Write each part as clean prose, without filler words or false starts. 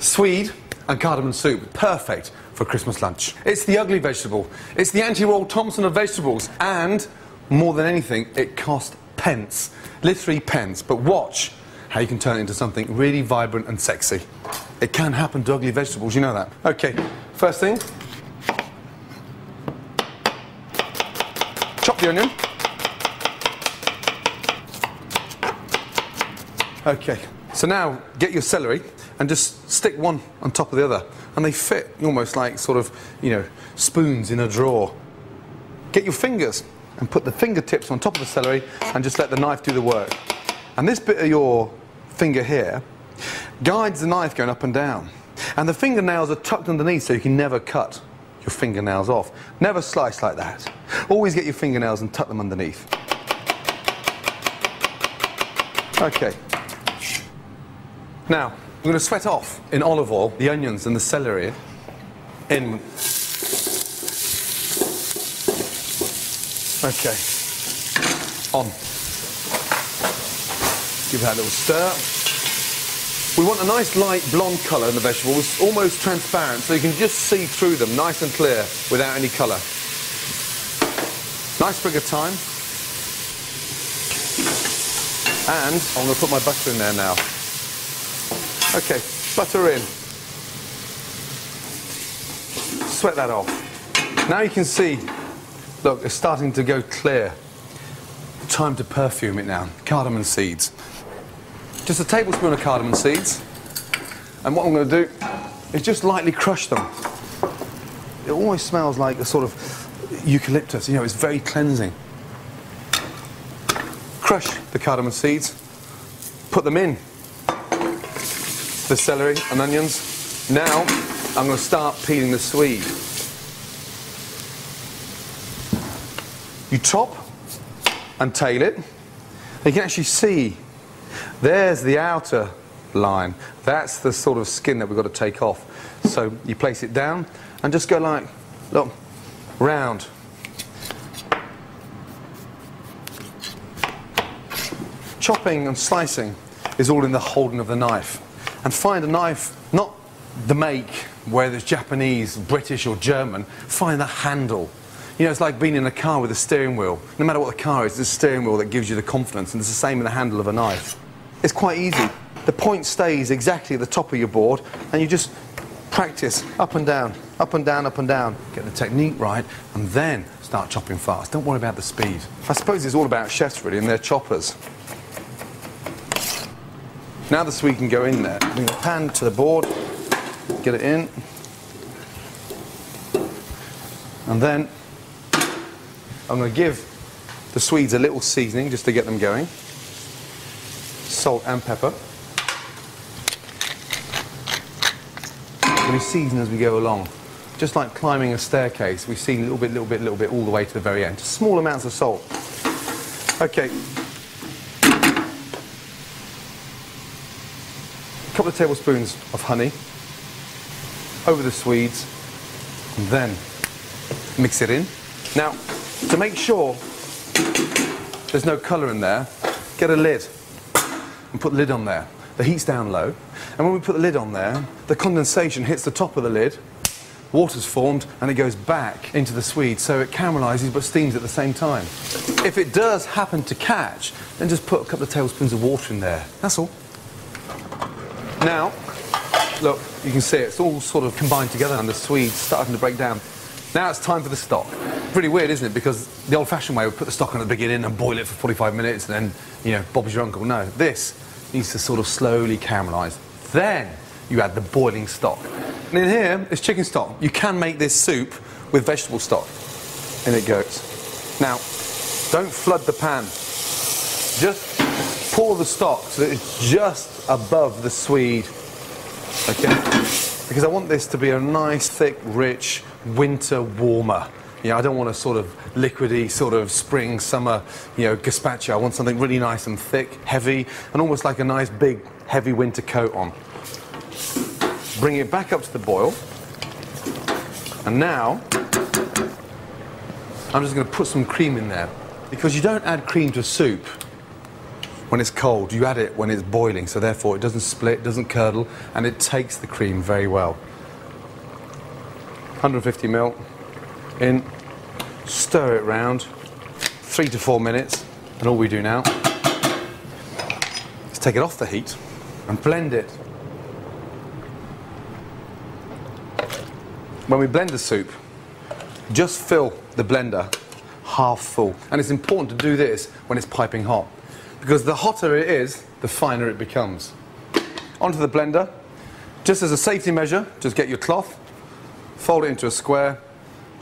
Swede and cardamom soup, perfect for Christmas lunch. It's the ugly vegetable. It's the anti-Roll Thompson of vegetables. And, more than anything, it costs pence. Literally pence. But watch how you can turn it into something really vibrant and sexy. It can happen to ugly vegetables, you know that. Okay, first thing. Chop the onion. Okay, so now get your celery and just stick one on top of the other. And they fit almost like sort of, you know, spoons in a drawer. Get your fingers and put the fingertips on top of the celery and just let the knife do the work. And this bit of your finger here guides the knife going up and down. And the fingernails are tucked underneath so you can never cut your fingernails off. Never slice like that. Always get your fingernails and tuck them underneath. Okay. Now, I'm going to sweat off in olive oil the onions and the celery in. Okay. On. Give that a little stir. We want a nice light blonde colour in the vegetables, almost transparent, so you can just see through them nice and clear without any colour. Nice sprig of thyme. And I'm going to put my butter in there now. Okay, butter in. Sweat that off. Now you can see, look, it's starting to go clear. Time to perfume it now. Cardamom seeds. Just a tablespoon of cardamom seeds. And what I'm going to do is just lightly crush them. It almost smells like a sort of eucalyptus. You know, it's very cleansing. Crush the cardamom seeds. Put them in the celery and onions. Now I'm going to start peeling the Swede. You chop and tail it. You can actually see there's the outer line. That's the sort of skin that we've got to take off. So you place it down and just go like, look, round. Chopping and slicing is all in the holding of the knife. And find a knife, not the make, whether it's Japanese, British or German, find the handle. You know, it's like being in a car with a steering wheel. No matter what the car is, it's the steering wheel that gives you the confidence, and it's the same in the handle of a knife. It's quite easy. The point stays exactly at the top of your board, and you just practice up and down, up and down, up and down. Get the technique right, and then start chopping fast. Don't worry about the speed. I suppose it's all about chefs, really, and their choppers. Now the Swede can go in there. Bring the pan to the board, get it in, and then I'm going to give the Swedes a little seasoning just to get them going. Salt and pepper. We're going to season as we go along. Just like climbing a staircase, we season a little bit, all the way to the very end. Just small amounts of salt. Okay. A couple of tablespoons of honey over the Swedes, and then mix it in. Now, to make sure there's no colour in there, get a lid and put the lid on there. The heat's down low, and when we put the lid on there, the condensation hits the top of the lid, water's formed, and it goes back into the Swede, so it caramelises but steams at the same time. If it does happen to catch, then just put a couple of tablespoons of water in there. That's all. Now, look, you can see it's all sort of combined together and the Swede's starting to break down. Now it's time for the stock. Pretty weird, isn't it? Because the old-fashioned way would put the stock on at the beginning and boil it for 45 minutes and then, you know, Bob's your uncle. No, this needs to sort of slowly caramelise. Then you add the boiling stock. And in here is chicken stock. You can make this soup with vegetable stock. In it goes. Now, don't flood the pan. Just pour the stock so that it's just above the Swede, okay? Because I want this to be a nice, thick, rich winter warmer. You know, I don't want a sort of liquidy, sort of spring, summer, you know, gazpacho. I want something really nice and thick, heavy, and almost like a nice, big, heavy winter coat on. Bring it back up to the boil. And now, I'm just going to put some cream in there. Because you don't add cream to soup when it's cold. You add it when it's boiling, so therefore it doesn't split, doesn't curdle, and it takes the cream very well. 150 ml in, stir it round, 3 to 4 minutes, and all we do now is take it off the heat and blend it. When we blend the soup, just fill the blender half full. And it's important to do this when it's piping hot, because the hotter it is, the finer it becomes. Onto the blender. Just as a safety measure, just get your cloth, fold it into a square,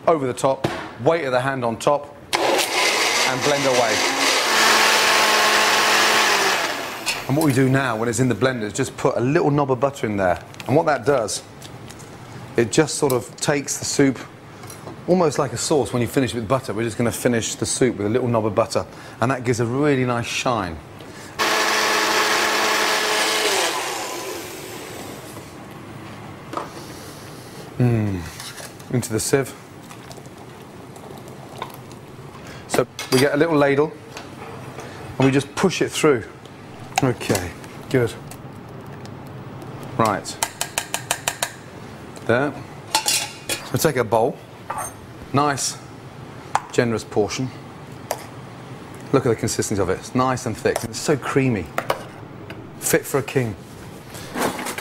over the top, weight of the hand on top, and blend away. And what we do now when it's in the blender is just put a little knob of butter in there. And what that does, it just sort of takes the soup, almost like a sauce. When you finish it with butter, we're just going to finish the soup with a little knob of butter, and that gives a really nice shine. Into the sieve. So we get a little ladle and we just push it through. Okay, good. Right. There. So take a bowl, nice, generous portion. Look at the consistency of it. It's nice and thick. It's so creamy. Fit for a king.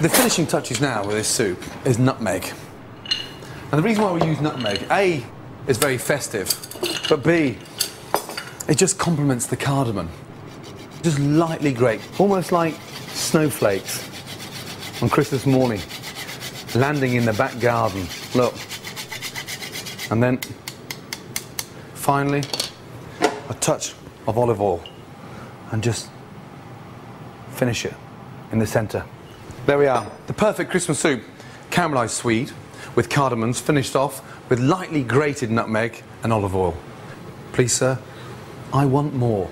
The finishing touches now with this soup is nutmeg. And the reason why we use nutmeg, A, is very festive, but B, it just complements the cardamom. Just lightly grate, almost like snowflakes on Christmas morning, landing in the back garden. Look. And then, finally, a touch of olive oil, and just finish it in the centre. There we are, the perfect Christmas soup, caramelised swede with cardamoms, finished off with lightly grated nutmeg and olive oil. Please, sir, I want more.